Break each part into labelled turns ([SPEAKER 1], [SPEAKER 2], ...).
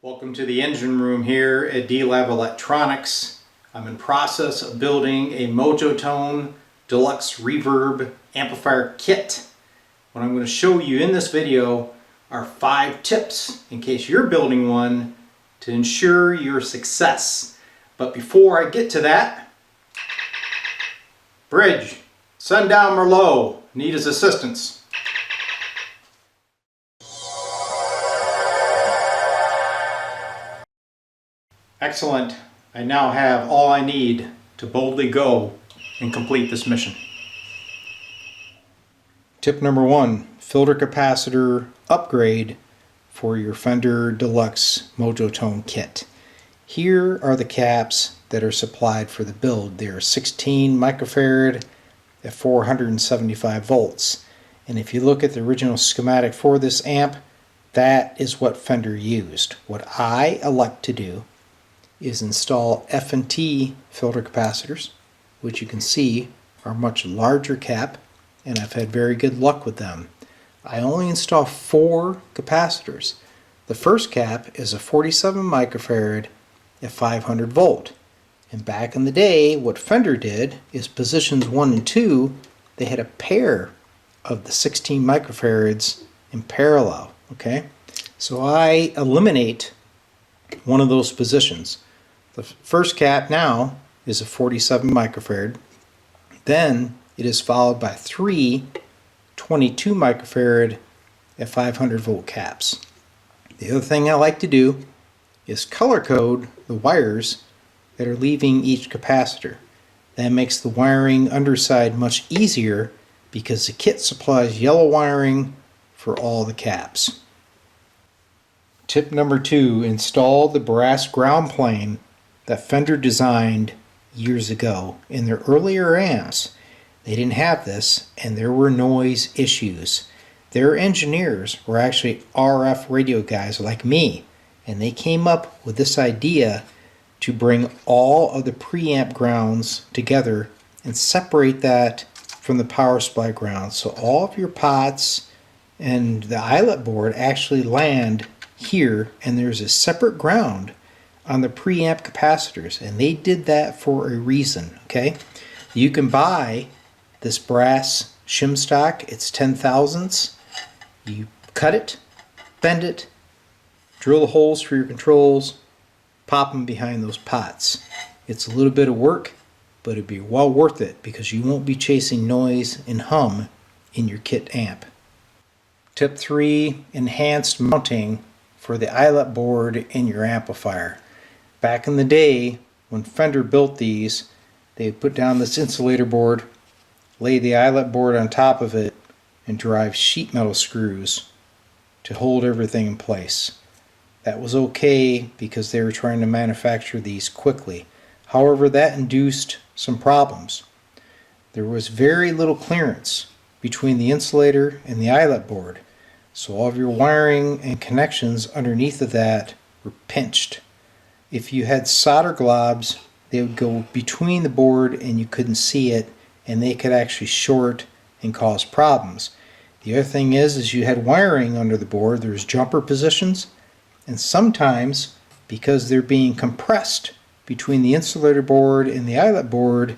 [SPEAKER 1] Welcome to the engine room here at D-Lab Electronics. I'm in process of building a MojoTone Deluxe Reverb amplifier kit. What I'm going to show you in this video are 5 tips in case you're building one to ensure your success. But before I get to that, Bridge, Sundown Merlot, need his assistance. Excellent. I now have all I need to boldly go and complete this mission. Tip number 1, filter capacitor upgrade for your Fender Deluxe MojoTone kit. Here are the caps that are supplied for the build. They are 16 microfarad at 475 volts. And if you look at the original schematic for this amp, that is what Fender used. What I elect to do is install F&T filter capacitors, which you can see are much larger cap, and I've had very good luck with them. I only install 4 capacitors. The first cap is a 47 microfarad at 500 volt. And back in the day, what Fender did is positions 1 and 2, they had a pair of the 16 microfarads in parallel. Okay, so I eliminate one of those positions. The first cap now is a 47 microfarad. Then it is followed by 3 22 microfarad at 500 volt caps. The other thing I like to do is color code the wires that are leaving each capacitor. That makes the wiring underside much easier because the kit supplies yellow wiring for all the caps. Tip number 2, install the brass ground plane that Fender designed years ago. In their earlier amps, they didn't have this and there were noise issues. Their engineers were actually RF radio guys like me, and they came up with this idea to bring all of the preamp grounds together and separate that from the power supply ground. So all of your pots and the eyelet board actually land here, and there's a separate ground on the preamp capacitors, and they did that for a reason. Okay, you can buy this brass shim stock. It's 10 thousandths. You cut it, bend it, drill the holes for your controls, pop them behind those pots. It's a little bit of work, but it'd be well worth it because you won't be chasing noise and hum in your kit amp. Tip 3, enhanced mounting for the eyelet board in your amplifier. Back in the day, when Fender built these, they would put down this insulator board, lay the eyelet board on top of it, and drive sheet metal screws to hold everything in place. That was okay because they were trying to manufacture these quickly. However, that induced some problems. There was very little clearance between the insulator and the eyelet board, so all of your wiring and connections underneath of that were pinched. If you had solder globs, they would go between the board and you couldn't see it, and they could actually short and cause problems. The other thing is you had wiring under the board. There's jumper positions, and sometimes because they're being compressed between the insulator board and the eyelet board,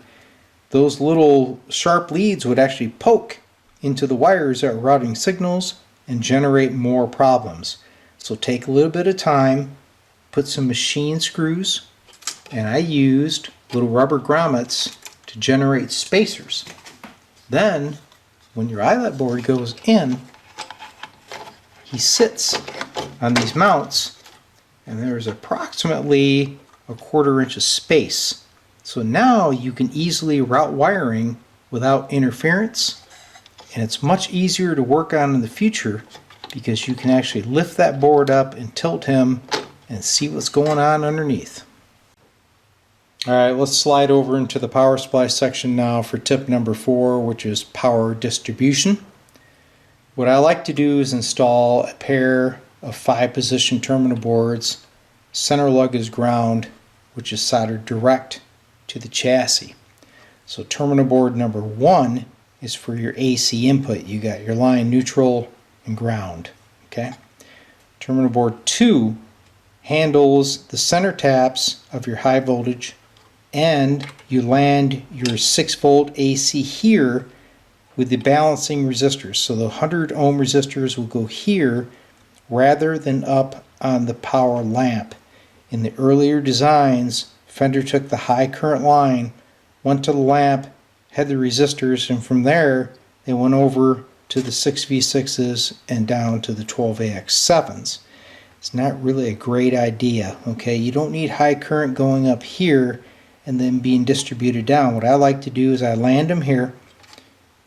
[SPEAKER 1] those little sharp leads would actually poke into the wires that were routing signals and generate more problems. So take a little bit of time, put some machine screws, and I used little rubber grommets to generate spacers. Then when your eyelet board goes in, he sits on these mounts, and there's approximately a 1/4 inch of space. So now you can easily route wiring without interference, and it's much easier to work on in the future because you can actually lift that board up and tilt him and see what's going on underneath. Alright, let's slide over into the power supply section now for tip number 4, which is power distribution. What I like to do is install a pair of 5-position terminal boards. Center lug is ground, which is soldered direct to the chassis. So terminal board number 1 is for your AC input. You got your line, neutral, and ground. Okay. Terminal board 2 handles the center taps of your high voltage, and you land your 6-volt AC here with the balancing resistors. So the 100 ohm resistors will go here rather than up on the power lamp. In the earlier designs, Fender took the high current line, went to the lamp, had the resistors, and from there they went over to the 6V6s and down to the 12AX7s. It's not really a great idea, okay? You don't need high current going up here and then being distributed down. What I like to do is I land them here.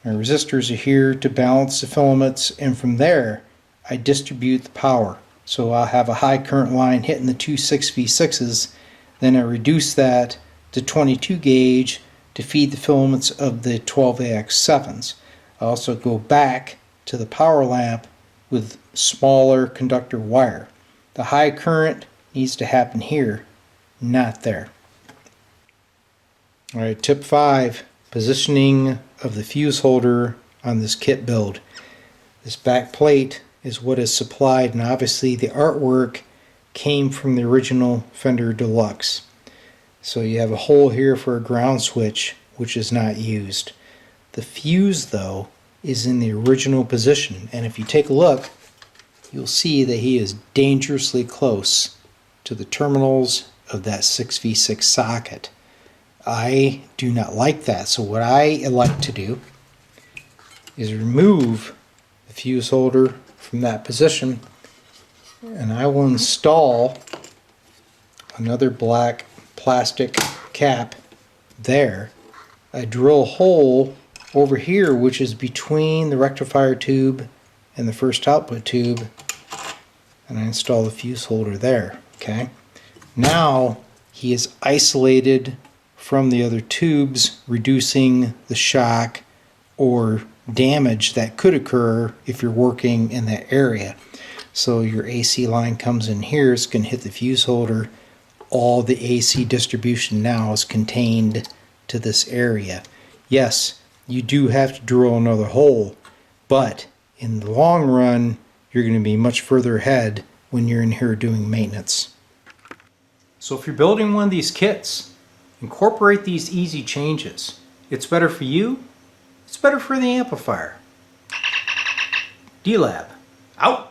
[SPEAKER 1] My resistors are here to balance the filaments, and from there I distribute the power. So I'll have a high current line hitting the two 6V6s, then I reduce that to 22 gauge to feed the filaments of the 12AX7s. I also go back to the power lamp with smaller conductor wire. The high current needs to happen here, not there. Alright, tip 5, positioning of the fuse holder on this kit build. This back plate is what is supplied, and obviously the artwork came from the original Fender Deluxe. So you have a hole here for a ground switch, which is not used. The fuse, though, is in the original position, and if you take a look, you'll see that he is dangerously close to the terminals of that 6V6 socket. I do not like that, so what I like to do is remove the fuse holder from that position, and I will install another black plastic cap there. I drill a hole over here, which is between the rectifier tube and the first output tube, and I install the fuse holder there. Okay, now he is isolated from the other tubes, reducing the shock or damage that could occur if you're working in that area. So your AC line comes in here, it's going to hit the fuse holder. All the AC distribution now is contained to this area. Yes, you do have to drill another hole, but in the long run you're going to be much further ahead when you're in here doing maintenance. So if you're building one of these kits, incorporate these easy changes. It's better for you, it's better for the amplifier. D-Lab, out!